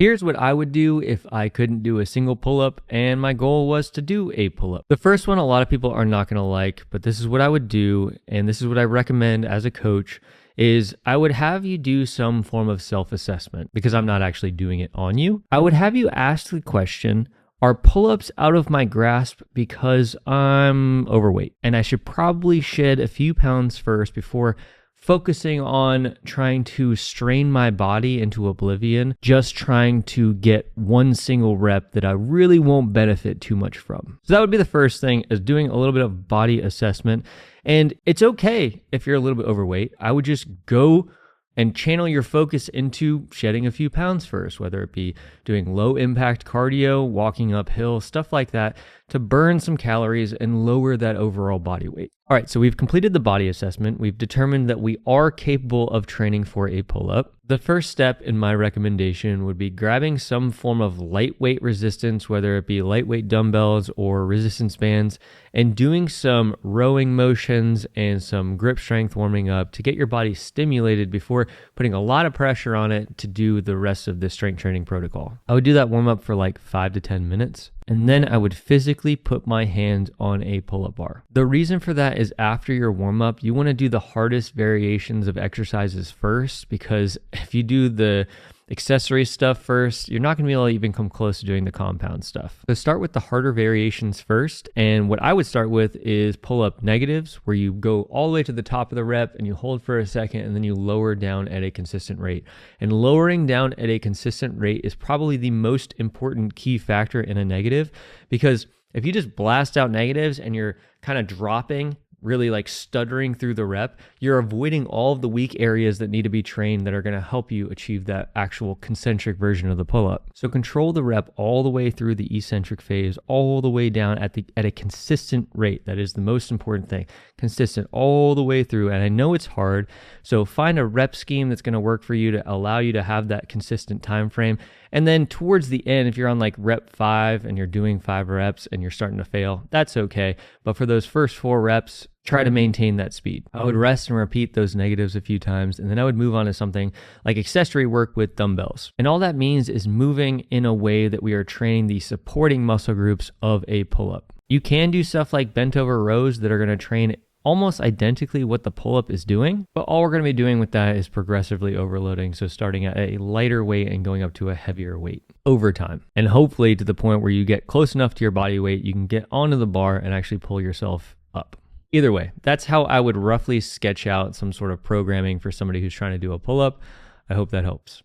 Here's what I would do if I couldn't do a single pull-up and my goal was to do a pull-up. The first one a lot of people are not gonna like, but this is what I would do, and this is what I recommend as a coach, is I would have you do some form of self-assessment because I'm not actually doing it on you. I would have you ask the question, are pull-ups out of my grasp because I'm overweight? And I should probably shed a few pounds first before focusing on trying to strain my body into oblivion, just trying to get one single rep that I really won't benefit too much from. So that would be the first thing, is doing a little bit of body assessment. And it's okay if you're a little bit overweight. I would just go and channel your focus into shedding a few pounds first, whether it be doing low impact cardio, walking uphill, stuff like that, to burn some calories and lower that overall body weight. All right, so we've completed the body assessment. We've determined that we are capable of training for a pull-up. The first step in my recommendation would be grabbing some form of lightweight resistance, whether it be lightweight dumbbells or resistance bands, and doing some rowing motions and some grip strength warming up to get your body stimulated before putting a lot of pressure on it to do the rest of the strength training protocol. I would do that warm up for like 5 to 10 minutes. And then I would physically put my hand on a pull-up bar. The reason for that is after your warm-up, you want to do the hardest variations of exercises first, because if you do the accessory stuff first, you're not going to be able to even come close to doing the compound stuff. So start with the harder variations first. And what I would start with is pull-up negatives, where you go all the way to the top of the rep and you hold for a second and then you lower down at a consistent rate. And lowering down at a consistent rate is probably the most important key factor in a negative, because if you just blast out negatives and you're kind of dropping, really like stuttering through the rep, you're avoiding all of the weak areas that need to be trained that are going to help you achieve that actual concentric version of the pull-up. So control the rep all the way through the eccentric phase, all the way down at a consistent rate. That is the most important thing. Consistent all the way through. And I know it's hard, so find a rep scheme that's going to work for you to allow you to have that consistent time frame. And then towards the end, if you're on like rep 5 and you're doing 5 reps and you're starting to fail, that's okay. But for those first 4 reps, try to maintain that speed. I would rest and repeat those negatives a few times, and then I would move on to something like accessory work with dumbbells. And all that means is moving in a way that we are training the supporting muscle groups of a pull-up. You can do stuff like bent over rows that are going to train almost identically what the pull-up is doing, but all we're going to be doing with that is progressively overloading. So starting at a lighter weight and going up to a heavier weight over time. And hopefully to the point where you get close enough to your body weight, you can get onto the bar and actually pull yourself up. Either way, that's how I would roughly sketch out some sort of programming for somebody who's trying to do a pull-up. I hope that helps.